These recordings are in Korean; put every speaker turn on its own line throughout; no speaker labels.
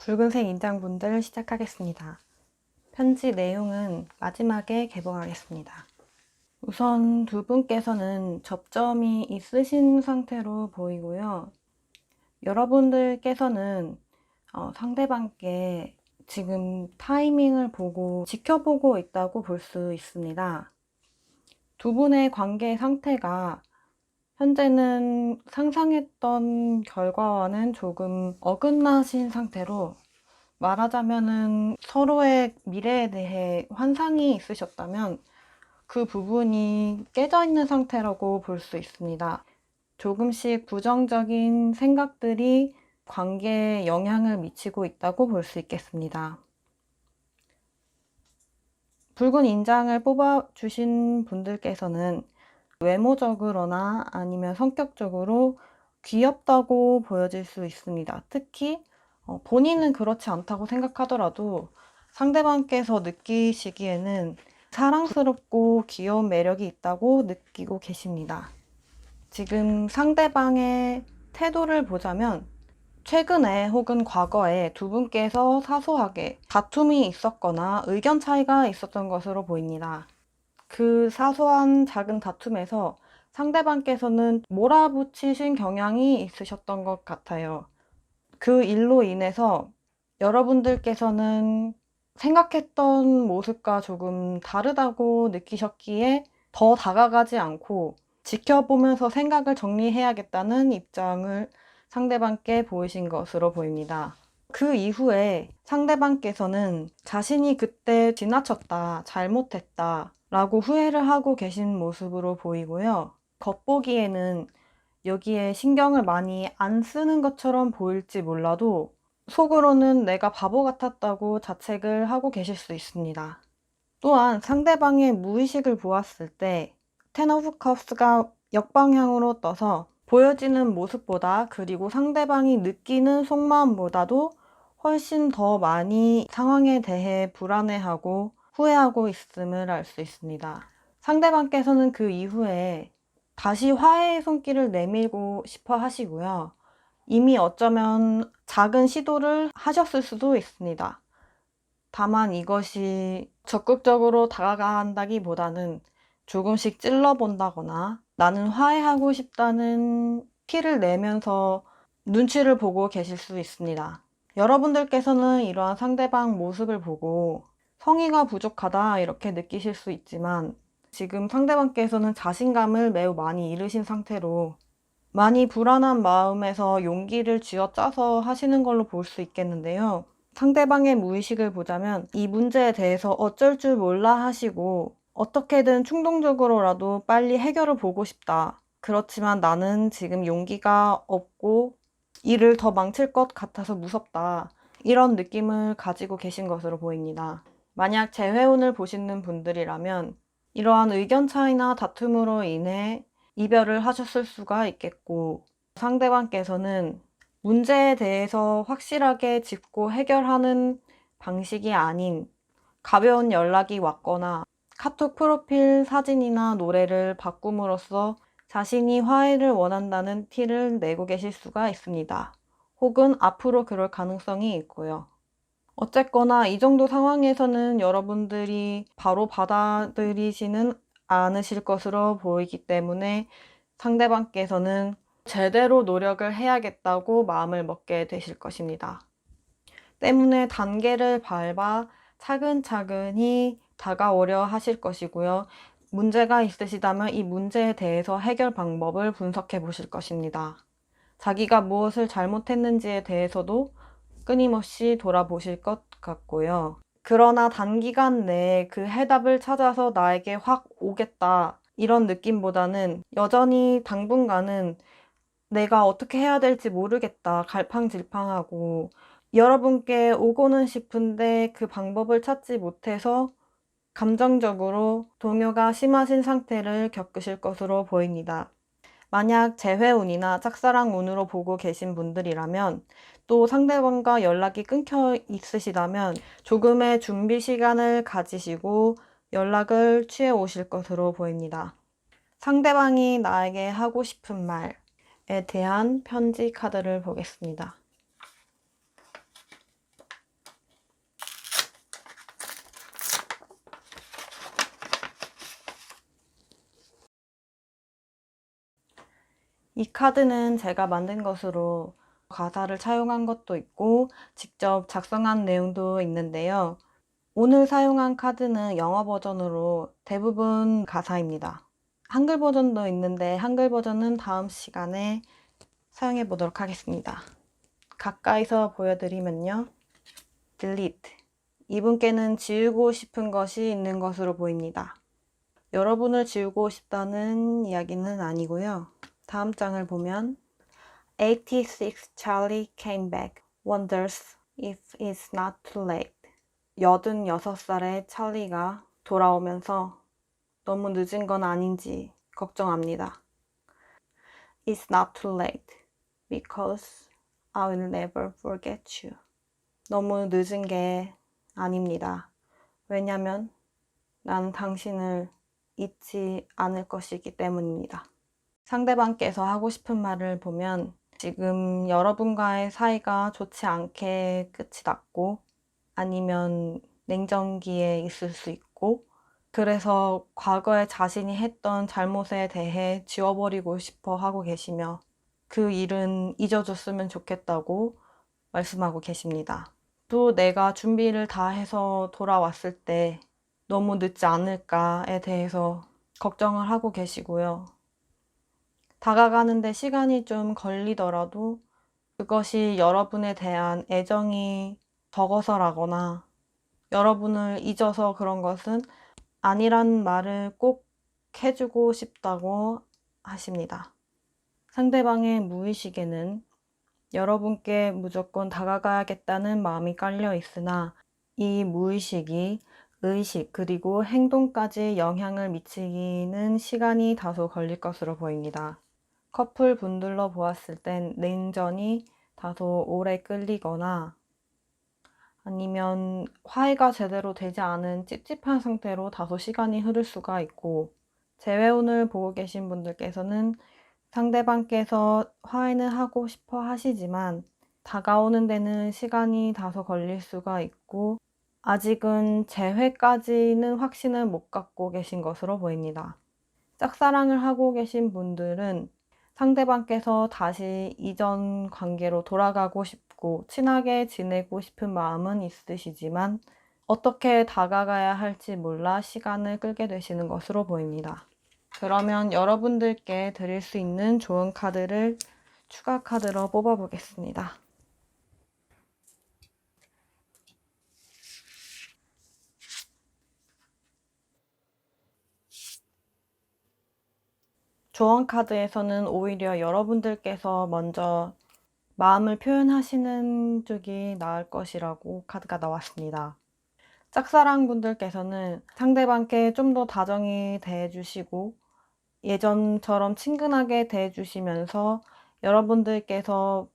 붉은색 인장분들 시작하겠습니다. 편지 내용은 마지막에 개봉하겠습니다. 우선 두 분께서는 접점이 있으신 상태로 보이고요. 여러분들께서는 상대방께 지금 타이밍을 보고 지켜보고 있다고 볼 수 있습니다. 두 분의 관계 상태가 현재는 상상했던 결과와는 조금 어긋나신 상태로, 말하자면은 서로의 미래에 대해 환상이 있으셨다면 그 부분이 깨져 있는 상태라고 볼 수 있습니다. 조금씩 부정적인 생각들이 관계에 영향을 미치고 있다고 볼 수 있겠습니다. 붉은 인장을 뽑아주신 분들께서는 외모적으로나 아니면 성격적으로 귀엽다고 보여질 수 있습니다. 특히 본인은 그렇지 않다고 생각하더라도 상대방께서 느끼시기에는 사랑스럽고 귀여운 매력이 있다고 느끼고 계십니다. 지금 상대방의 태도를 보자면 최근에 혹은 과거에 두 분께서 사소하게 다툼이 있었거나 의견 차이가 있었던 것으로 보입니다. 그 사소한 작은 다툼에서 상대방께서는 몰아붙이신 경향이 있으셨던 것 같아요. 그 일로 인해서 여러분들께서는 생각했던 모습과 조금 다르다고 느끼셨기에 더 다가가지 않고 지켜보면서 생각을 정리해야겠다는 입장을 상대방께 보이신 것으로 보입니다. 그 이후에 상대방께서는 자신이 그때 지나쳤다, 잘못했다 라고 후회를 하고 계신 모습으로 보이고요. 겉보기에는 여기에 신경을 많이 안 쓰는 것처럼 보일지 몰라도 속으로는 내가 바보 같았다고 자책을 하고 계실 수 있습니다. 또한 상대방의 무의식을 보았을 때 텐 오브 컵스가 역방향으로 떠서 보여지는 모습보다, 그리고 상대방이 느끼는 속마음보다도 훨씬 더 많이 상황에 대해 불안해하고 후회하고 있음을 알 수 있습니다. 상대방께서는 그 이후에 다시 화해의 손길을 내밀고 싶어 하시고요. 이미 어쩌면 작은 시도를 하셨을 수도 있습니다. 다만 이것이 적극적으로 다가간다기보다는 조금씩 찔러본다거나 나는 화해하고 싶다는 티를 내면서 눈치를 보고 계실 수 있습니다. 여러분들께서는 이러한 상대방 모습을 보고 성의가 부족하다 이렇게 느끼실 수 있지만, 지금 상대방께서는 자신감을 매우 많이 잃으신 상태로 많이 불안한 마음에서 용기를 쥐어짜서 하시는 걸로 볼 수 있겠는데요. 상대방의 무의식을 보자면 이 문제에 대해서 어쩔 줄 몰라 하시고 어떻게든 충동적으로라도 빨리 해결을 보고 싶다. 그렇지만 나는 지금 용기가 없고 일을 더 망칠 것 같아서 무섭다. 이런 느낌을 가지고 계신 것으로 보입니다. 만약 재회운을 보시는 분들이라면 이러한 의견 차이나 다툼으로 인해 이별을 하셨을 수가 있겠고, 상대방께서는 문제에 대해서 확실하게 짚고 해결하는 방식이 아닌 가벼운 연락이 왔거나 카톡 프로필 사진이나 노래를 바꿈으로써 자신이 화해를 원한다는 티를 내고 계실 수가 있습니다. 혹은 앞으로 그럴 가능성이 있고요. 어쨌거나 이 정도 상황에서는 여러분들이 바로 받아들이지는 않으실 것으로 보이기 때문에 상대방께서는 제대로 노력을 해야겠다고 마음을 먹게 되실 것입니다. 때문에 단계를 밟아 차근차근히 다가오려 하실 것이고요. 문제가 있으시다면 이 문제에 대해서 해결 방법을 분석해 보실 것입니다. 자기가 무엇을 잘못했는지에 대해서도 끊임없이 돌아보실 것 같고요. 그러나 단기간 내에 그 해답을 찾아서 나에게 확 오겠다, 이런 느낌보다는 여전히 당분간은 내가 어떻게 해야 될지 모르겠다, 갈팡질팡하고 여러분께 오고는 싶은데 그 방법을 찾지 못해서 감정적으로 동요가 심하신 상태를 겪으실 것으로 보입니다. 만약 재회운이나 짝사랑운으로 보고 계신 분들이라면, 또 상대방과 연락이 끊겨 있으시다면 조금의 준비 시간을 가지시고 연락을 취해 오실 것으로 보입니다. 상대방이 나에게 하고 싶은 말에 대한 편지 카드를 보겠습니다. 이 카드는 제가 만든 것으로 가사를 차용한 것도 있고 직접 작성한 내용도 있는데요. 오늘 사용한 카드는 영어 버전으로 대부분 가사입니다. 한글 버전도 있는데 한글 버전은 다음 시간에 사용해 보도록 하겠습니다. 가까이서 보여드리면요. delete. 이분께는 지우고 싶은 것이 있는 것으로 보입니다. 여러분을 지우고 싶다는 이야기는 아니고요. 다음 장을 보면 86 Charlie came back, wonders if it's not too late. 86살의 찰리가 돌아오면서 너무 늦은 건 아닌지 걱정합니다. It's not too late because I will never forget you. 너무 늦은 게 아닙니다. 왜냐면 난 당신을 잊지 않을 것이기 때문입니다. 상대방께서 하고 싶은 말을 보면 지금 여러분과의 사이가 좋지 않게 끝이 났고 아니면 냉전기에 있을 수 있고 그래서 과거에 자신이 했던 잘못에 대해 지워버리고 싶어 하고 계시며 그 일은 잊어줬으면 좋겠다고 말씀하고 계십니다. 또 내가 준비를 다 해서 돌아왔을 때 너무 늦지 않을까에 대해서 걱정을 하고 계시고요. 다가가는데 시간이 좀 걸리더라도 그것이 여러분에 대한 애정이 적어서라거나 여러분을 잊어서 그런 것은 아니란 말을 꼭 해주고 싶다고 하십니다. 상대방의 무의식에는 여러분께 무조건 다가가야겠다는 마음이 깔려 있으나 이 무의식이 의식 그리고 행동까지 영향을 미치기는 시간이 다소 걸릴 것으로 보입니다. 커플 분들로 보았을 땐 냉전이 다소 오래 끌리거나 아니면 화해가 제대로 되지 않은 찝찝한 상태로 다소 시간이 흐를 수가 있고 재회운을 보고 계신 분들께서는 상대방께서 화해는 하고 싶어 하시지만 다가오는 데는 시간이 다소 걸릴 수가 있고 아직은 재회까지는 확신을 못 갖고 계신 것으로 보입니다. 짝사랑을 하고 계신 분들은 상대방께서 다시 이전 관계로 돌아가고 싶고 친하게 지내고 싶은 마음은 있으시지만 어떻게 다가가야 할지 몰라 시간을 끌게 되시는 것으로 보입니다. 그러면 여러분들께 드릴 수 있는 좋은 카드를 추가 카드로 뽑아 보겠습니다. 조언 카드에서는 오히려 여러분들께서 먼저 마음을 표현하시는 쪽이 나을 것이라고 카드가 나왔습니다. 짝사랑 분들께서는 상대방께 좀 더 다정히 대해주시고 예전처럼 친근하게 대해주시면서 여러분들께서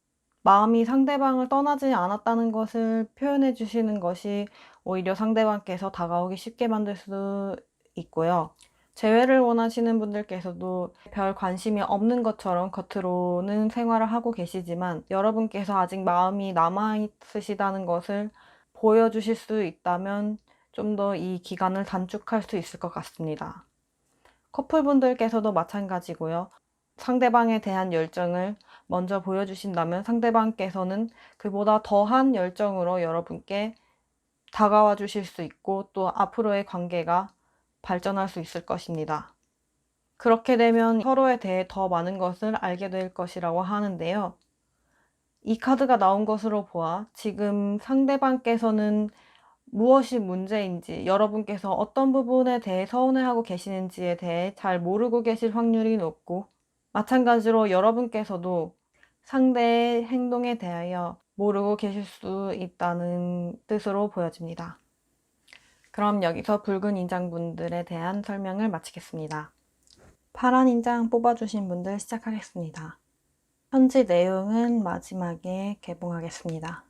마음이 상대방을 떠나지 않았다는 것을 표현해 주시는 것이 오히려 상대방께서 다가오기 쉽게 만들 수 있고요. 재회를 원하시는 분들께서도 별 관심이 없는 것처럼 겉으로는 생활을 하고 계시지만 여러분께서 아직 마음이 남아있으시다는 것을 보여주실 수 있다면 좀 더 이 기간을 단축할 수 있을 것 같습니다. 커플분들께서도 마찬가지고요. 상대방에 대한 열정을 먼저 보여주신다면 상대방께서는 그보다 더한 열정으로 여러분께 다가와 주실 수 있고 또 앞으로의 관계가 발전할 수 있을 것입니다. 그렇게 되면 서로에 대해 더 많은 것을 알게 될 것이라고 하는데요. 이 카드가 나온 것으로 보아 지금 상대방께서는 무엇이 문제인지 여러분께서 어떤 부분에 대해 서운해하고 계시는지에 대해 잘 모르고 계실 확률이 높고 마찬가지로 여러분께서도 상대의 행동에 대하여 모르고 계실 수 있다는 뜻으로 보여집니다. 그럼 여기서 붉은 인장분들에 대한 설명을 마치겠습니다. 파란 인장 뽑아주신 분들 시작하겠습니다. 편지 내용은 마지막에 개봉하겠습니다.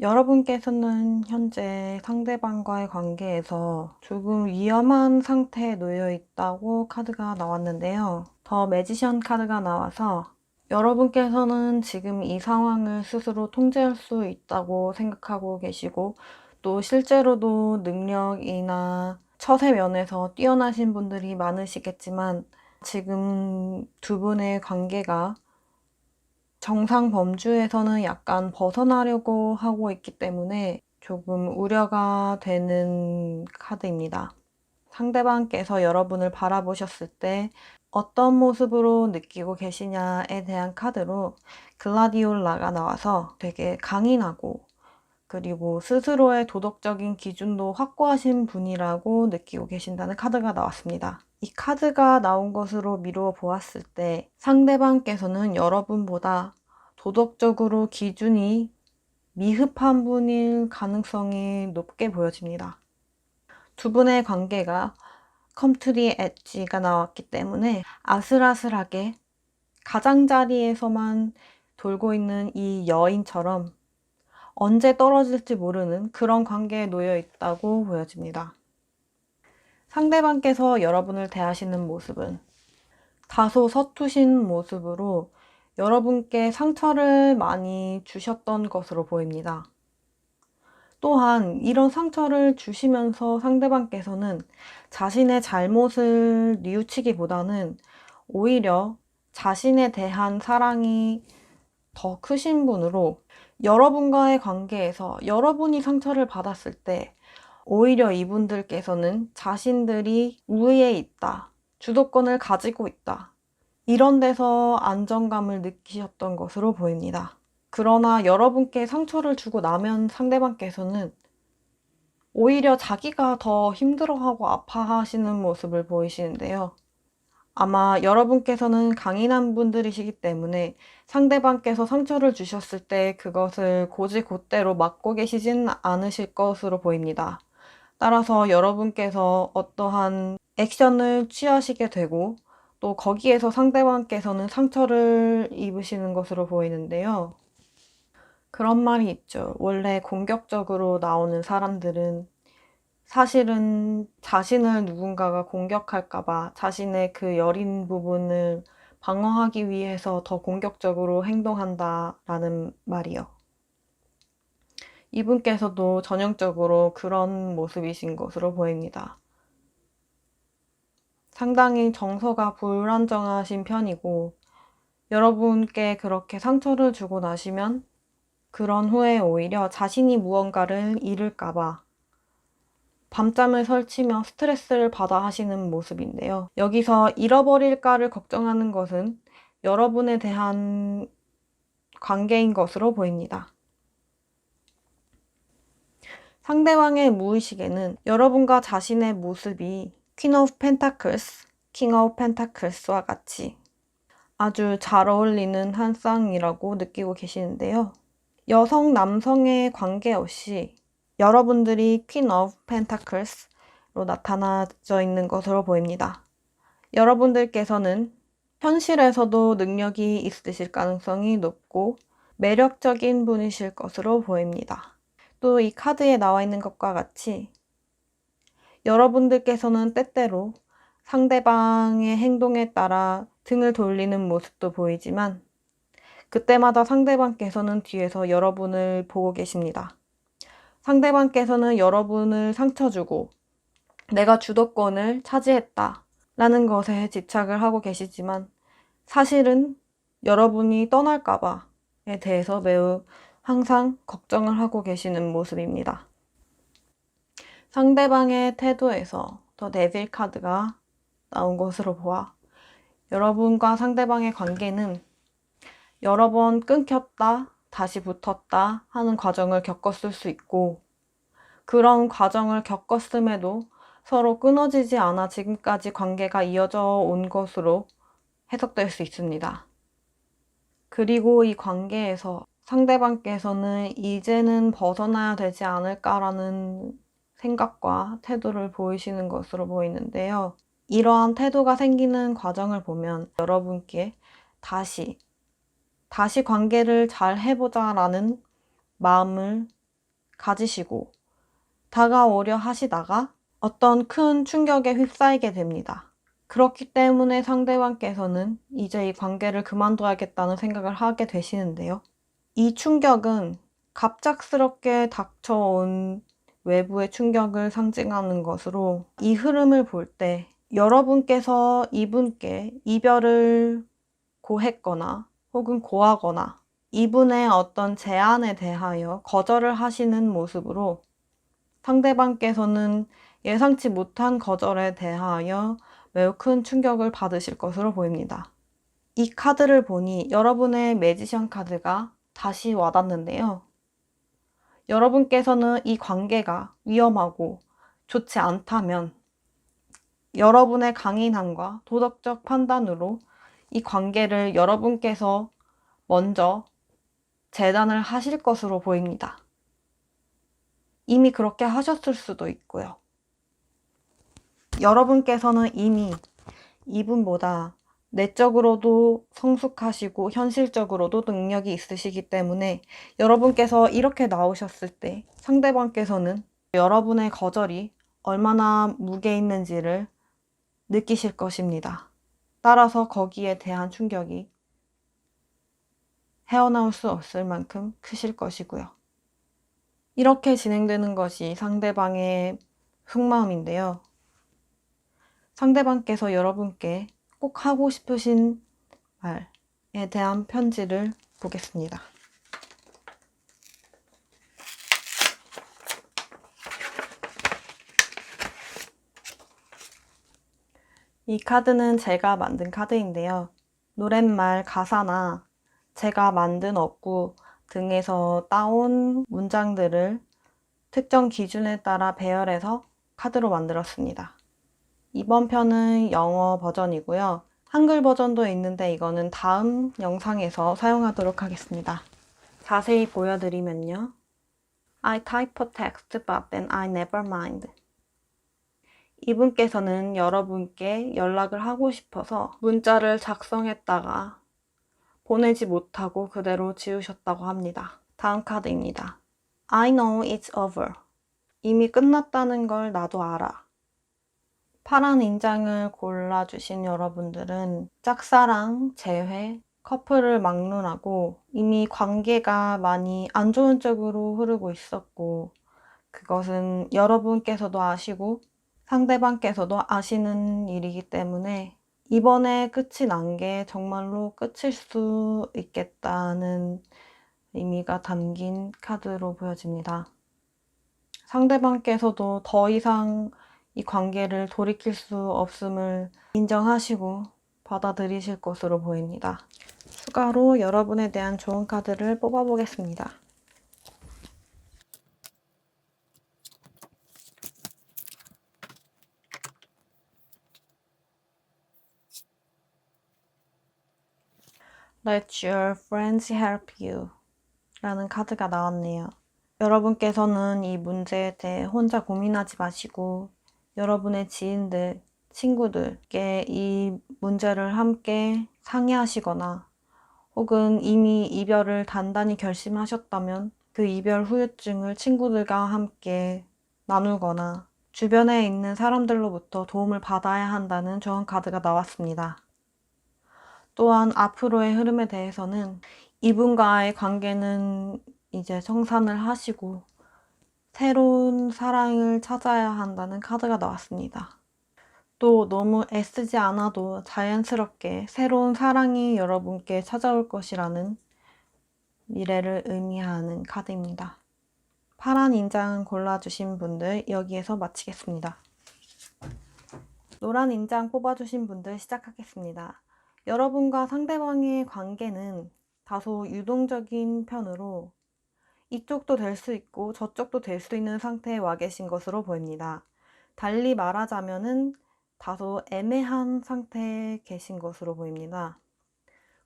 여러분께서는 현재 상대방과의 관계에서 조금 위험한 상태에 놓여 있다고 카드가 나왔는데요. 더 매지션 카드가 나와서 여러분께서는 지금 이 상황을 스스로 통제할 수 있다고 생각하고 계시고 또 실제로도 능력이나 처세 면에서 뛰어나신 분들이 많으시겠지만 지금 두 분의 관계가 정상 범주에서는 약간 벗어나려고 하고 있기 때문에 조금 우려가 되는 카드입니다. 상대방께서 여러분을 바라보셨을 때 어떤 모습으로 느끼고 계시냐에 대한 카드로 글라디올라가 나와서 되게 강인하고 그리고 스스로의 도덕적인 기준도 확고하신 분이라고 느끼고 계신다는 카드가 나왔습니다. 이 카드가 나온 것으로 미루어 보았을 때 상대방께서는 여러분보다 도덕적으로 기준이 미흡한 분일 가능성이 높게 보여집니다. 두 분의 관계가 컴투리 엣지가 나왔기 때문에 아슬아슬하게 가장자리에서만 돌고 있는 이 여인처럼 언제 떨어질지 모르는 그런 관계에 놓여 있다고 보여집니다. 상대방께서 여러분을 대하시는 모습은 다소 서투신 모습으로 여러분께 상처를 많이 주셨던 것으로 보입니다. 또한 이런 상처를 주시면서 상대방께서는 자신의 잘못을 뉘우치기보다는 오히려 자신에 대한 사랑이 더 크신 분으로 여러분과의 관계에서 여러분이 상처를 받았을 때 오히려 이분들께서는 자신들이 우위에 있다, 주도권을 가지고 있다, 이런 데서 안정감을 느끼셨던 것으로 보입니다. 그러나 여러분께 상처를 주고 나면 상대방께서는 오히려 자기가 더 힘들어하고 아파하시는 모습을 보이시는데요. 아마 여러분께서는 강인한 분들이시기 때문에 상대방께서 상처를 주셨을 때 그것을 곧이곧대로 맞고 계시진 않으실 것으로 보입니다. 따라서 여러분께서 어떠한 액션을 취하시게 되고 또 거기에서 상대방께서는 상처를 입으시는 것으로 보이는데요. 그런 말이 있죠. 원래 공격적으로 나오는 사람들은 사실은 자신을 누군가가 공격할까봐 자신의 그 여린 부분을 방어하기 위해서 더 공격적으로 행동한다라는 말이요. 이분께서도 전형적으로 그런 모습이신 것으로 보입니다. 상당히 정서가 불안정하신 편이고 여러분께 그렇게 상처를 주고 나시면 그런 후에 오히려 자신이 무언가를 잃을까봐 밤잠을 설치며 스트레스를 받아 하시는 모습인데요. 여기서 잃어버릴까를 걱정하는 것은 여러분에 대한 관계인 것으로 보입니다. 상대방의 무의식에는 여러분과 자신의 모습이 퀸 오브 펜타클스, 킹 오브 펜타클스와 같이 아주 잘 어울리는 한 쌍이라고 느끼고 계시는데요. 여성, 남성의 관계없이 여러분들이 퀸 오브 펜타클스로 나타나져 있는 것으로 보입니다. 여러분들께서는 현실에서도 능력이 있으실 가능성이 높고 매력적인 분이실 것으로 보입니다. 또 이 카드에 나와 있는 것과 같이 여러분들께서는 때때로 상대방의 행동에 따라 등을 돌리는 모습도 보이지만 그때마다 상대방께서는 뒤에서 여러분을 보고 계십니다. 상대방께서는 여러분을 상처 주고 내가 주도권을 차지했다 라는 것에 집착을 하고 계시지만 사실은 여러분이 떠날까봐에 대해서 매우 항상 걱정을 하고 계시는 모습입니다. 상대방의 태도에서 더 데빌 카드가 나온 것으로 보아 여러분과 상대방의 관계는 여러 번 끊겼다, 다시 붙었다 하는 과정을 겪었을 수 있고 그런 과정을 겪었음에도 서로 끊어지지 않아 지금까지 관계가 이어져 온 것으로 해석될 수 있습니다. 그리고 이 관계에서 상대방께서는 이제는 벗어나야 되지 않을까라는 생각과 태도를 보이시는 것으로 보이는데요. 이러한 태도가 생기는 과정을 보면 여러분께 다시 관계를 잘 해보자라는 마음을 가지시고 다가오려 하시다가 어떤 큰 충격에 휩싸이게 됩니다. 그렇기 때문에 상대방께서는 이제 이 관계를 그만둬야겠다는 생각을 하게 되시는데요. 이 충격은 갑작스럽게 닥쳐온 외부의 충격을 상징하는 것으로 이 흐름을 볼 때 여러분께서 이분께 이별을 고했거나 혹은 고하거나 이분의 어떤 제안에 대하여 거절을 하시는 모습으로 상대방께서는 예상치 못한 거절에 대하여 매우 큰 충격을 받으실 것으로 보입니다. 이 카드를 보니 여러분의 매지션 카드가 다시 와닿는데요. 여러분께서는 이 관계가 위험하고 좋지 않다면 여러분의 강인함과 도덕적 판단으로 이 관계를 여러분께서 먼저 재단을 하실 것으로 보입니다. 이미 그렇게 하셨을 수도 있고요. 여러분께서는 이미 이분보다 내적으로도 성숙하시고 현실적으로도 능력이 있으시기 때문에 여러분께서 이렇게 나오셨을 때 상대방께서는 여러분의 거절이 얼마나 무게 있는지를 느끼실 것입니다. 따라서 거기에 대한 충격이 헤어나올 수 없을 만큼 크실 것이고요. 이렇게 진행되는 것이 상대방의 속마음인데요. 상대방께서 여러분께 꼭 하고 싶으신 말에 대한 편지를 보겠습니다. 이 카드는 제가 만든 카드인데요. 노랫말 가사나 제가 만든 어구 등에서 따온 문장들을 특정 기준에 따라 배열해서 카드로 만들었습니다. 이번 편은 영어 버전이고요. 한글 버전도 있는데 이거는 다음 영상에서 사용하도록 하겠습니다. 자세히 보여드리면요. I type a text but then I never mind. 이분께서는 여러분께 연락을 하고 싶어서 문자를 작성했다가 보내지 못하고 그대로 지우셨다고 합니다. 다음 카드입니다. I know it's over. 이미 끝났다는 걸 나도 알아. 파란 인장을 골라주신 여러분들은 짝사랑, 재회, 커플을 막론하고 이미 관계가 많이 안 좋은 쪽으로 흐르고 있었고 그것은 여러분께서도 아시고 상대방께서도 아시는 일이기 때문에 이번에 끝이 난 게 정말로 끝일 수 있겠다는 의미가 담긴 카드로 보여집니다. 상대방께서도 더 이상 이 관계를 돌이킬 수 없음을 인정하시고 받아들이실 것으로 보입니다. 추가로 여러분에 대한 좋은 카드를 뽑아보겠습니다. Let your friends help you 라는 카드가 나왔네요. 여러분께서는 이 문제에 대해 혼자 고민하지 마시고 여러분의 지인들, 친구들께 이 문제를 함께 상의하시거나 혹은 이미 이별을 단단히 결심하셨다면 그 이별 후유증을 친구들과 함께 나누거나 주변에 있는 사람들로부터 도움을 받아야 한다는 좋은 카드가 나왔습니다. 또한 앞으로의 흐름에 대해서는 이분과의 관계는 이제 청산을 하시고 새로운 사랑을 찾아야 한다는 카드가 나왔습니다. 또 너무 애쓰지 않아도 자연스럽게 새로운 사랑이 여러분께 찾아올 것이라는 미래를 의미하는 카드입니다. 파란 인장 골라주신 분들 여기에서 마치겠습니다. 노란 인장 뽑아주신 분들 시작하겠습니다. 여러분과 상대방의 관계는 다소 유동적인 편으로 이쪽도 될 수 있고 저쪽도 될 수 있는 상태에 와 계신 것으로 보입니다. 달리 말하자면은 다소 애매한 상태에 계신 것으로 보입니다.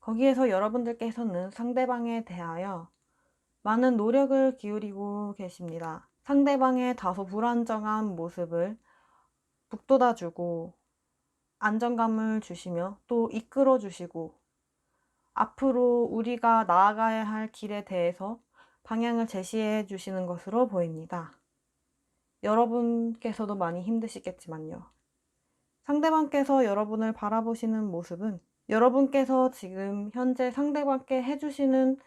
거기에서 여러분들께서는 상대방에 대하여 많은 노력을 기울이고 계십니다. 상대방의 다소 불안정한 모습을 북돋아주고 안정감을 주시며 또 이끌어 주시고 앞으로 우리가 나아가야 할 길에 대해서 방향을 제시해 주시는 것으로 보입니다. 여러분께서도 많이 힘드시겠지만요. 상대방께서 여러분을 바라보시는 모습은 여러분께서 지금 현재 상대방께 해주시는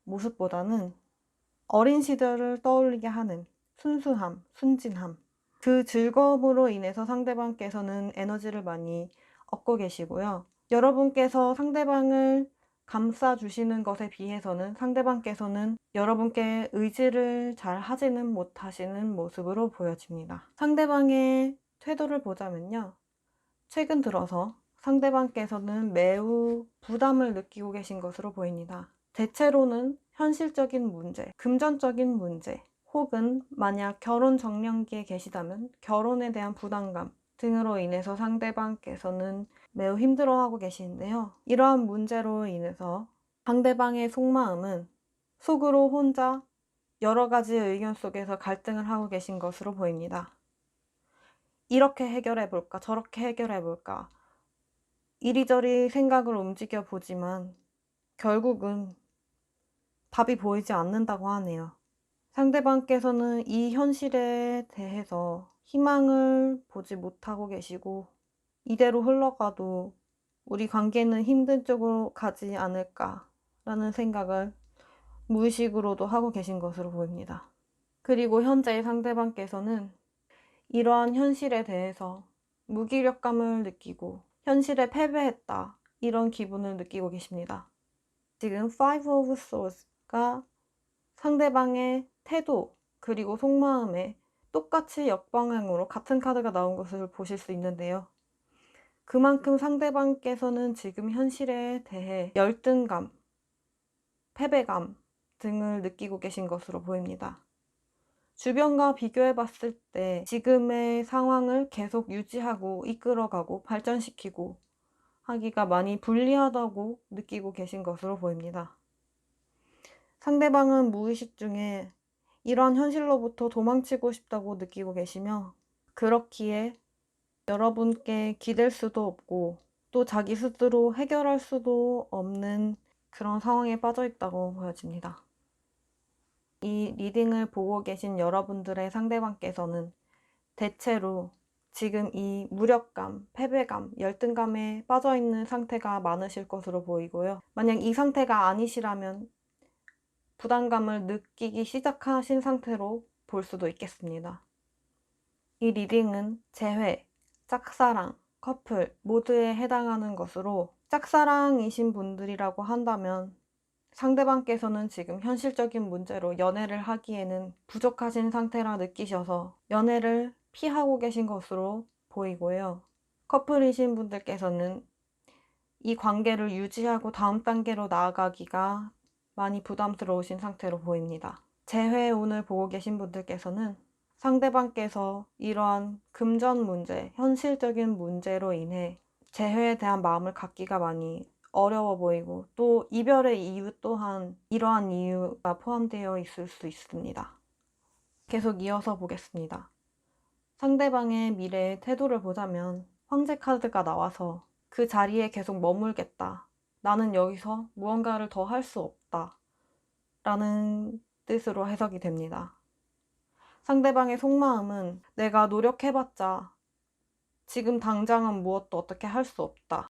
모습보다는 어린 시절을 떠올리게 하는 순수함, 순진함, 그 즐거움으로 인해서 상대방께서는 에너지를 많이 얻고 계시고요. 여러분께서 상대방을 감싸주시는 것에 비해서는 상대방께서는 여러분께 의지를 잘 하지는 못하시는 모습으로 보여집니다. 상대방의 태도를 보자면요. 최근 들어서 상대방께서는 매우 부담을 느끼고 계신 것으로 보입니다. 대체로는 현실적인 문제, 금전적인 문제, 혹은 만약 결혼 정년기에 계시다면 결혼에 대한 부담감 등으로 인해서 상대방께서는 매우 힘들어하고 계시는데요. 이러한 문제로 인해서 상대방의 속마음은 속으로 혼자 여러 가지 의견 속에서 갈등을 하고 계신 것으로 보입니다. 이렇게 해결해 볼까, 저렇게 해결해 볼까, 이리저리 생각을 움직여 보지만 결국은 답이 보이지 않는다고 하네요. 상대방께서는 이 현실에 대해서 희망을 보지 못하고 계시고, 이대로 흘러가도 우리 관계는 힘든 쪽으로 가지 않을까라는 생각을 무의식으로도 하고 계신 것으로 보입니다. 그리고 현재 상대방께서는 이러한 현실에 대해서 무기력감을 느끼고 현실에 패배했다, 이런 기분을 느끼고 계십니다. 지금 Five of Swords가 상대방의 태도 그리고 속마음에 똑같이 역방향으로 같은 카드가 나온 것을 보실 수 있는데요. 그만큼 상대방께서는 지금 현실에 대해 열등감, 패배감 등을 느끼고 계신 것으로 보입니다. 주변과 비교해 봤을 때 지금의 상황을 계속 유지하고 이끌어가고 발전시키고 하기가 많이 불리하다고 느끼고 계신 것으로 보입니다. 상대방은 무의식 중에 이러한 현실로부터 도망치고 싶다고 느끼고 계시며, 그렇기에 여러분께 기댈 수도 없고 또 자기 스스로 해결할 수도 없는 그런 상황에 빠져 있다고 보여집니다. 이 리딩을 보고 계신 여러분들의 상대방께서는 대체로 지금 이 무력감, 패배감, 열등감에 빠져 있는 상태가 많으실 것으로 보이고요. 만약 이 상태가 아니시라면 부담감을 느끼기 시작하신 상태로 볼 수도 있겠습니다. 이 리딩은 재회, 짝사랑, 커플 모두에 해당하는 것으로, 짝사랑이신 분들이라고 한다면 상대방께서는 지금 현실적인 문제로 연애를 하기에는 부족하신 상태라 느끼셔서 연애를 피하고 계신 것으로 보이고요. 커플이신 분들께서는 이 관계를 유지하고 다음 단계로 나아가기가 많이 부담스러우신 상태로 보입니다. 재회운을 보고 계신 분들께서는 상대방께서 이러한 금전 문제, 현실적인 문제로 인해 재회에 대한 마음을 갖기가 많이 어려워 보이고, 또 이별의 이유 또한 이러한 이유가 포함되어 있을 수 있습니다. 계속 이어서 보겠습니다. 상대방의 미래의 태도를 보자면 황제 카드가 나와서 그 자리에 계속 머물겠다, 나는 여기서 무언가를 더 할 수 없다 라는 뜻으로 해석이 됩니다. 상대방의 속마음은 내가 노력해봤자 지금 당장은 무엇도 어떻게 할 수 없다.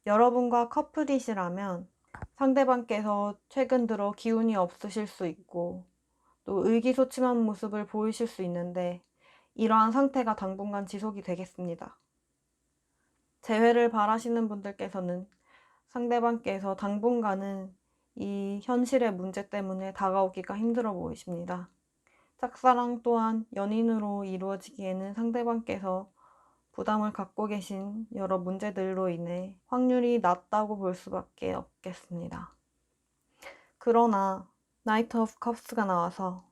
여러분과 커플이시라면 상대방께서 최근 들어 기운이 없으실 수 있고 또 의기소침한 모습을 보이실 수 있는데, 이러한 상태가 당분간 지속이 되겠습니다. 재회를 바라시는 분들께서는 상대방께서 당분간은 이 현실의 문제 때문에 다가오기가 힘들어 보이십니다. 짝사랑 또한 연인으로 이루어지기에는 상대방께서 부담을 갖고 계신 여러 문제들로 인해 확률이 낮다고 볼 수밖에 없겠습니다. 그러나 나이트 오브 컵스가 나와서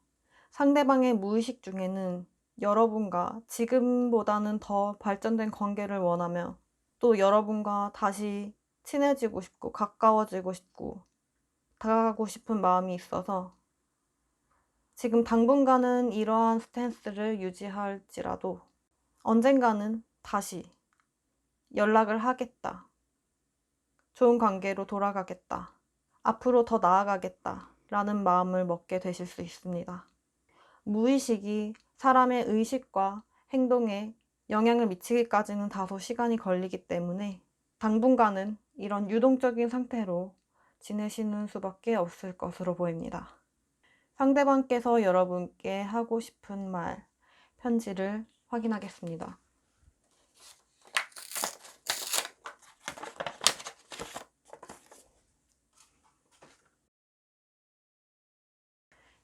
상대방의 무의식 중에는 여러분과 지금보다는 더 발전된 관계를 원하며 또 여러분과 다시 친해지고 싶고 가까워지고 싶고 다가가고 싶은 마음이 있어서 지금 당분간은 이러한 스탠스를 유지할지라도 언젠가는 다시 연락을 하겠다, 좋은 관계로 돌아가겠다, 앞으로 더 나아가겠다 라는 마음을 먹게 되실 수 있습니다. 무의식이 사람의 의식과 행동에 영향을 미치기까지는 다소 시간이 걸리기 때문에 당분간은 이런 유동적인 상태로 지내시는 수밖에 없을 것으로 보입니다. 상대방께서 여러분께 하고 싶은 말, 편지를 확인하겠습니다.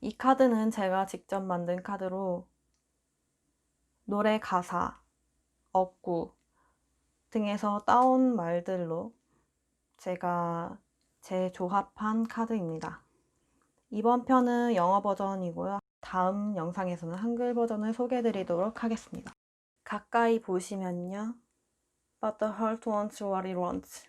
이 카드는 제가 직접 만든 카드로 노래 가사, 어구 등에서 따온 말들로 제가 재조합한 카드입니다. 이번 편은 영어 버전이고요. 다음 영상에서는 한글 버전을 소개해 드리도록 하겠습니다. 가까이 보시면요. But the heart wants what it wants.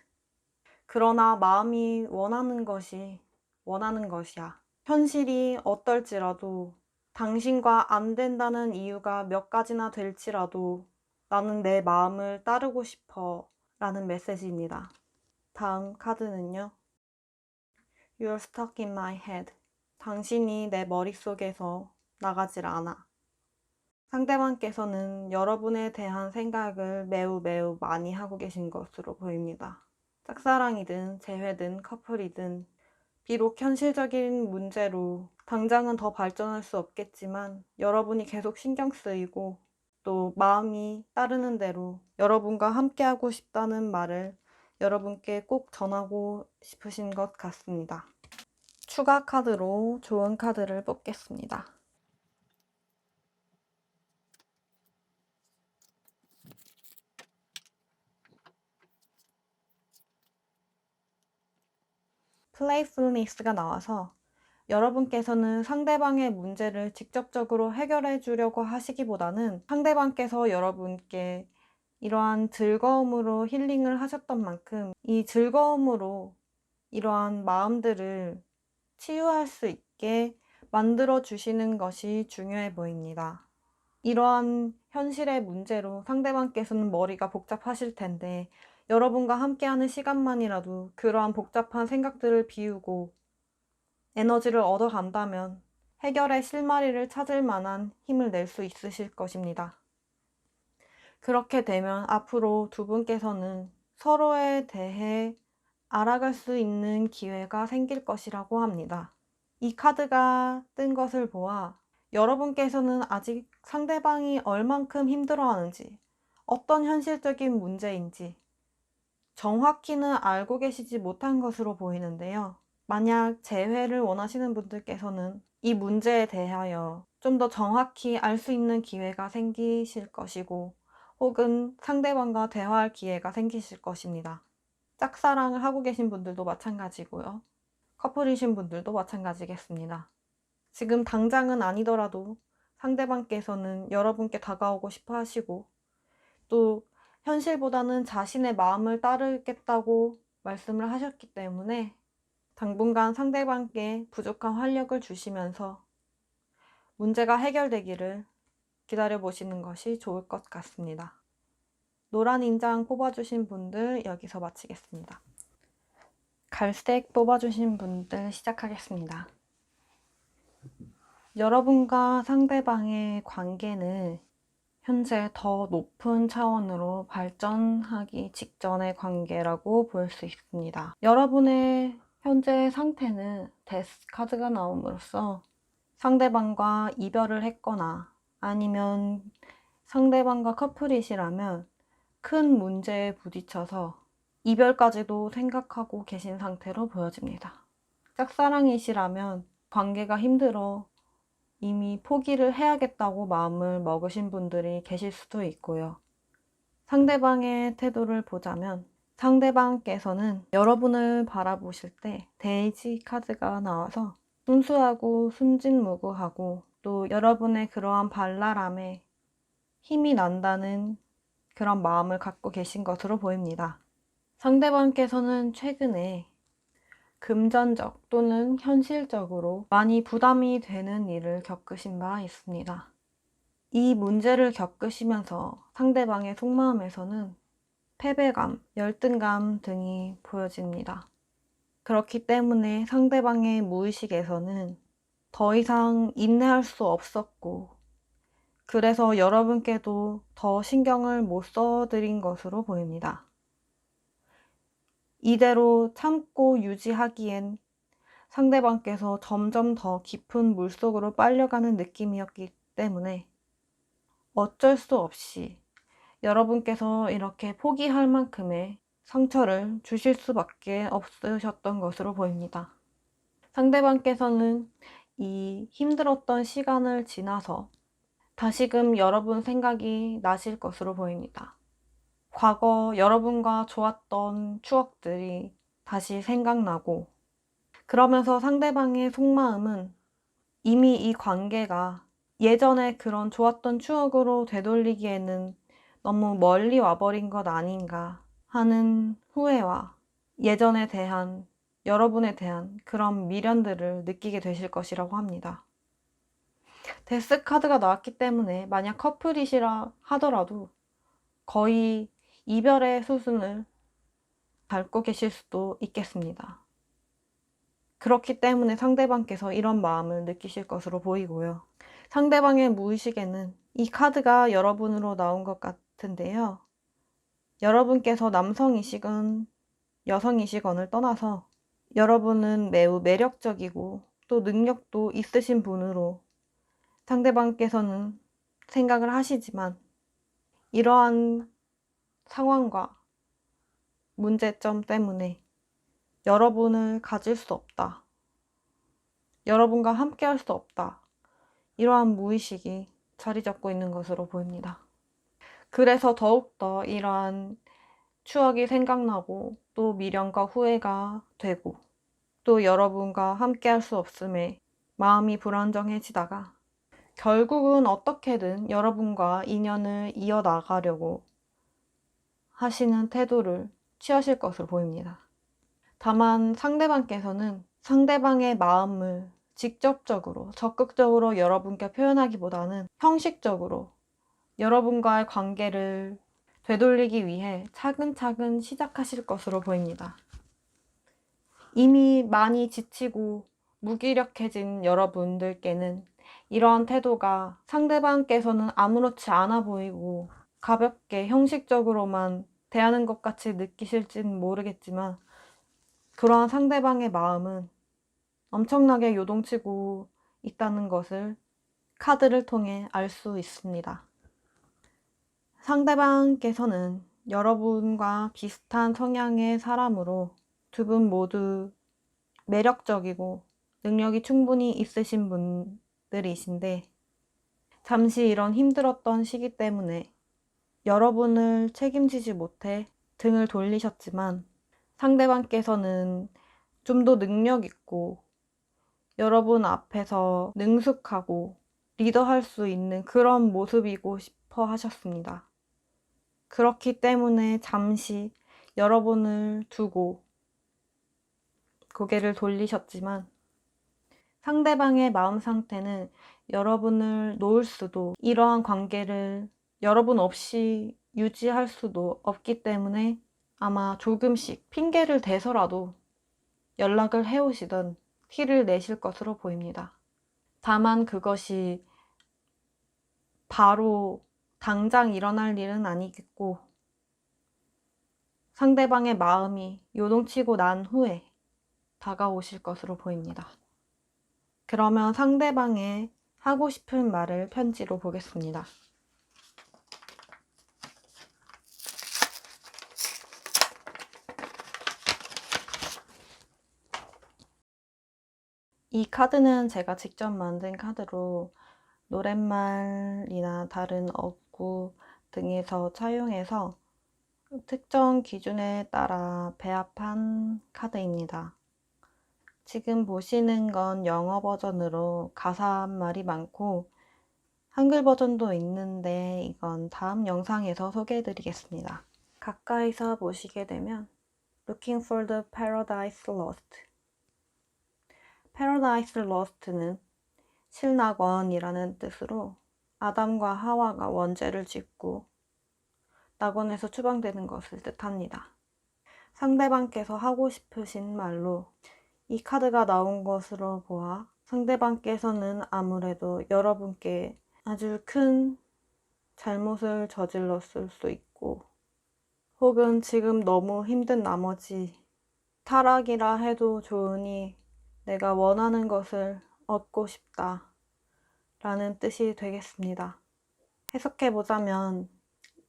그러나 마음이 원하는 것이야. 현실이 어떨지라도 당신과 안 된다는 이유가 몇 가지나 될지라도 나는 내 마음을 따르고 싶어 라는 메시지입니다. 다음 카드는요. You're stuck in my head. 당신이 내 머릿속에서 나가질 않아. 상대방께서는 여러분에 대한 생각을 매우 많이 하고 계신 것으로 보입니다. 짝사랑이든 재회든 커플이든 비록 현실적인 문제로 당장은 더 발전할 수 없겠지만 여러분이 계속 신경 쓰이고 또 마음이 따르는 대로 여러분과 함께하고 싶다는 말을 여러분께 꼭 전하고 싶으신 것 같습니다. 추가 카드로 좋은 카드를 뽑겠습니다. Playfulness가 나와서 여러분께서는 상대방의 문제를 직접적으로 해결해 주려고 하시기보다는 상대방께서 여러분께 이러한 즐거움으로 힐링을 하셨던 만큼 이 즐거움으로 이러한 마음들을 치유할 수 있게 만들어 주시는 것이 중요해 보입니다. 이러한 현실의 문제로 상대방께서는 머리가 복잡하실 텐데 여러분과 함께하는 시간만이라도 그러한 복잡한 생각들을 비우고 에너지를 얻어간다면 해결의 실마리를 찾을 만한 힘을 낼 수 있으실 것입니다. 그렇게 되면 앞으로 두 분께서는 서로에 대해 알아갈 수 있는 기회가 생길 것이라고 합니다. 이 카드가 뜬 것을 보아 여러분께서는 아직 상대방이 얼만큼 힘들어하는지, 어떤 현실적인 문제인지 정확히는 알고 계시지 못한 것으로 보이는데요. 만약 재회를 원하시는 분들께서는 이 문제에 대하여 좀 더 정확히 알 수 있는 기회가 생기실 것이고 혹은 상대방과 대화할 기회가 생기실 것입니다. 짝사랑을 하고 계신 분들도 마찬가지고요. 커플이신 분들도 마찬가지겠습니다. 지금 당장은 아니더라도 상대방께서는 여러분께 다가오고 싶어 하시고 또 현실보다는 자신의 마음을 따르겠다고 말씀을 하셨기 때문에 당분간 상대방께 부족한 활력을 주시면서 문제가 해결되기를 기다려보시는 것이 좋을 것 같습니다. 노란 인장 뽑아주신 분들 여기서 마치겠습니다. 갈색 뽑아주신 분들 시작하겠습니다. 여러분과 상대방의 관계는 현재 더 높은 차원으로 발전하기 직전의 관계라고 볼 수 있습니다. 여러분의 현재 상태는 데스 카드가 나옴으로써 상대방과 이별을 했거나 아니면 상대방과 커플이시라면 큰 문제에 부딪혀서 이별까지도 생각하고 계신 상태로 보여집니다. 짝사랑이시라면 관계가 힘들어 이미 포기를 해야겠다고 마음을 먹으신 분들이 계실 수도 있고요. 상대방의 태도를 보자면 상대방께서는 여러분을 바라보실 때 데이지 카드가 나와서 순수하고 순진무구하고 또 여러분의 그러한 발랄함에 힘이 난다는 그런 마음을 갖고 계신 것으로 보입니다. 상대방께서는 최근에 금전적 또는 현실적으로 많이 부담이 되는 일을 겪으신 바 있습니다. 이 문제를 겪으시면서 상대방의 속마음에서는 패배감, 열등감 등이 보여집니다. 그렇기 때문에 상대방의 무의식에서는 더 이상 인내할 수 없었고 그래서 여러분께도 더 신경을 못 써드린 것으로 보입니다. 이대로 참고 유지하기엔 상대방께서 점점 더 깊은 물속으로 빨려가는 느낌이었기 때문에 어쩔 수 없이 여러분께서 이렇게 포기할 만큼의 상처를 주실 수밖에 없으셨던 것으로 보입니다. 상대방께서는 이 힘들었던 시간을 지나서 다시금 여러분 생각이 나실 것으로 보입니다. 과거 여러분과 좋았던 추억들이 다시 생각나고, 그러면서 상대방의 속마음은 이미 이 관계가 예전에 그런 좋았던 추억으로 되돌리기에는 너무 멀리 와버린 것 아닌가 하는 후회와 예전에 대한, 여러분에 대한 그런 미련들을 느끼게 되실 것이라고 합니다. 데스 카드가 나왔기 때문에 만약 커플이시라 하더라도 거의 이별의 수순을 밟고 계실 수도 있겠습니다. 그렇기 때문에 상대방께서 이런 마음을 느끼실 것으로 보이고요. 상대방의 무의식에는 이 카드가 여러분으로 나온 것 같은데요. 여러분께서 남성이시건 여성이시건을 떠나서 여러분은 매우 매력적이고 또 능력도 있으신 분으로 상대방께서는 생각을 하시지만, 이러한 상황과 문제점 때문에 여러분을 가질 수 없다, 여러분과 함께 할 수 없다, 이러한 무의식이 자리 잡고 있는 것으로 보입니다. 그래서 더욱더 이러한 추억이 생각나고 또 미련과 후회가 되고 또 여러분과 함께 할 수 없음에 마음이 불안정해지다가 결국은 어떻게든 여러분과 인연을 이어나가려고 하시는 태도를 취하실 것으로 보입니다. 다만 상대방께서는 상대방의 마음을 직접적으로, 적극적으로 여러분께 표현하기보다는 형식적으로 여러분과의 관계를 되돌리기 위해 차근차근 시작하실 것으로 보입니다. 이미 많이 지치고 무기력해진 여러분들께는 이러한 태도가 상대방께서는 아무렇지 않아 보이고 가볍게 형식적으로만 대하는 것 같이 느끼실지는 모르겠지만, 그러한 상대방의 마음은 엄청나게 요동치고 있다는 것을 카드를 통해 알 수 있습니다. 상대방께서는 여러분과 비슷한 성향의 사람으로 두 분 모두 매력적이고 능력이 충분히 있으신 분들이신데, 잠시 이런 힘들었던 시기 때문에 여러분을 책임지지 못해 등을 돌리셨지만, 상대방께서는 좀 더 능력 있고 여러분 앞에서 능숙하고 리더할 수 있는 그런 모습이고 싶어 하셨습니다. 그렇기 때문에 잠시 여러분을 두고 고개를 돌리셨지만, 상대방의 마음 상태는 여러분을 놓을 수도, 이러한 관계를 여러분 없이 유지할 수도 없기 때문에 아마 조금씩 핑계를 대서라도 연락을 해오시던 티를 내실 것으로 보입니다. 다만 그것이 바로 당장 일어날 일은 아니겠고, 상대방의 마음이 요동치고 난 후에 다가오실 것으로 보입니다. 그러면 상대방의 하고 싶은 말을 편지로 보겠습니다. 이 카드는 제가 직접 만든 카드로 노랫말이나 다른 어구 등에서 차용해서 특정 기준에 따라 배합한 카드입니다. 지금 보시는 건 영어 버전으로 가사말이 많고 한글 버전도 있는데 이건 다음 영상에서 소개해 드리겠습니다. 가까이서 보시게 되면 Looking for the Paradise Lost. Paradise Lost는 실낙원이라는 뜻으로 아담과 하와가 원죄를 짓고 낙원에서 추방되는 것을 뜻합니다. 상대방께서 하고 싶으신 말로 이 카드가 나온 것으로 보아 상대방께서는 아무래도 여러분께 아주 큰 잘못을 저질렀을 수 있고, 혹은 지금 너무 힘든 나머지 타락이라 해도 좋으니 내가 원하는 것을 얻고 싶다 라는 뜻이 되겠습니다. 해석해보자면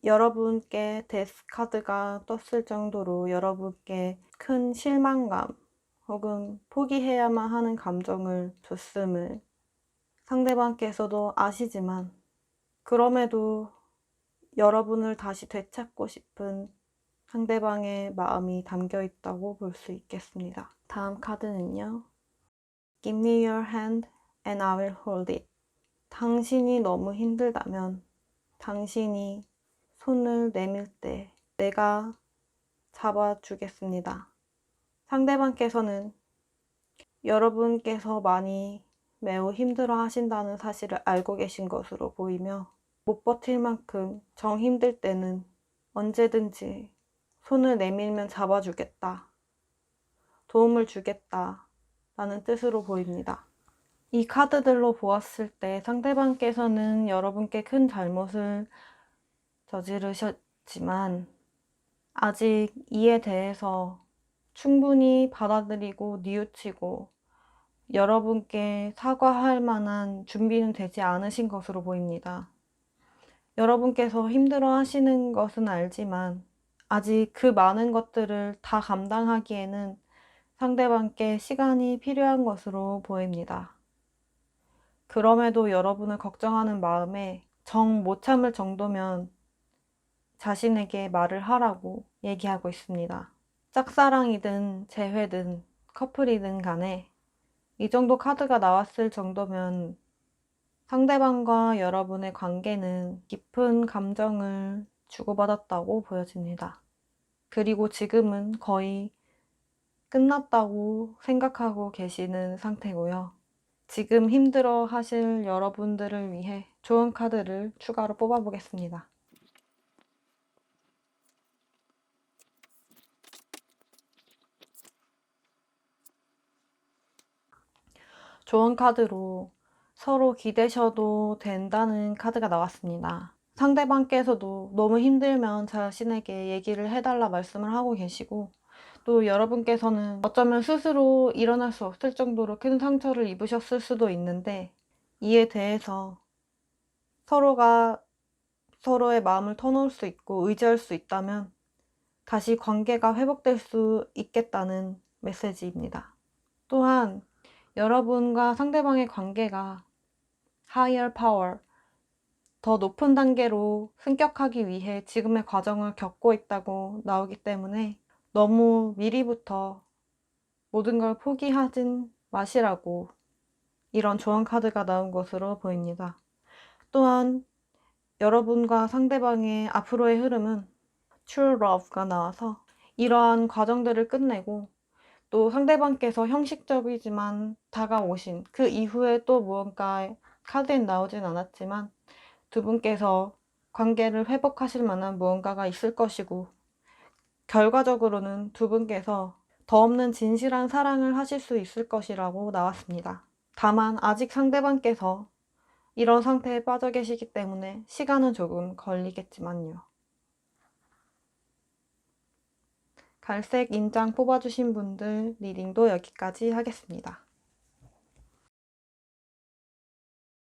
여러분께 데스 카드가 떴을 정도로 여러분께 큰 실망감 혹은 포기해야만 하는 감정을 줬음을 상대방께서도 아시지만 그럼에도 여러분을 다시 되찾고 싶은 상대방의 마음이 담겨 있다고 볼 수 있겠습니다. 다음 카드는요. Give me your hand and I will hold it. 당신이 너무 힘들다면 당신이 손을 내밀 때 내가 잡아주겠습니다. 상대방께서는 여러분께서 매우 힘들어 하신다는 사실을 알고 계신 것으로 보이며 못 버틸 만큼 정 힘들 때는 언제든지 손을 내밀면 잡아주겠다, 도움을 주겠다 라는 뜻으로 보입니다. 이 카드들로 보았을 때 상대방께서는 여러분께 큰 잘못을 저지르셨지만 아직 이에 대해서 충분히 받아들이고 뉘우치고 여러분께 사과할 만한 준비는 되지 않으신 것으로 보입니다. 여러분께서 힘들어 하시는 것은 알지만 아직 그 많은 것들을 다 감당하기에는 상대방께 시간이 필요한 것으로 보입니다. 그럼에도 여러분을 걱정하는 마음에 정 못 참을 정도면 자신에게 말을 하라고 얘기하고 있습니다. 짝사랑이든 재회든 커플이든 간에 이 정도 카드가 나왔을 정도면 상대방과 여러분의 관계는 깊은 감정을 주고받았다고 보여집니다. 그리고 지금은 거의 끝났다고 생각하고 계시는 상태고요. 지금 힘들어 하실 여러분들을 위해 좋은 카드를 추가로 뽑아보겠습니다. 좋은 카드로 서로 기대셔도 된다는 카드가 나왔습니다. 상대방께서도 너무 힘들면 자신에게 얘기를 해달라 말씀을 하고 계시고 또 여러분께서는 어쩌면 스스로 일어날 수 없을 정도로 큰 상처를 입으셨을 수도 있는데 이에 대해서 서로가 서로의 마음을 터놓을 수 있고 의지할 수 있다면 다시 관계가 회복될 수 있겠다는 메시지입니다. 또한 여러분과 상대방의 관계가 higher power, 더 높은 단계로 승격하기 위해 지금의 과정을 겪고 있다고 나오기 때문에 너무 미리부터 모든 걸 포기하진 마시라고 이런 조언 카드가 나온 것으로 보입니다. 또한 여러분과 상대방의 앞으로의 흐름은 True Love가 나와서 이러한 과정들을 끝내고 또 상대방께서 형식적이지만 다가오신 그 이후에 또 무언가 카드엔 나오진 않았지만 두 분께서 관계를 회복하실 만한 무언가가 있을 것이고 결과적으로는 두 분께서 더 없는 진실한 사랑을 하실 수 있을 것이라고 나왔습니다. 다만 아직 상대방께서 이런 상태에 빠져 계시기 때문에 시간은 조금 걸리겠지만요. 갈색 인장 뽑아주신 분들 리딩도 여기까지 하겠습니다.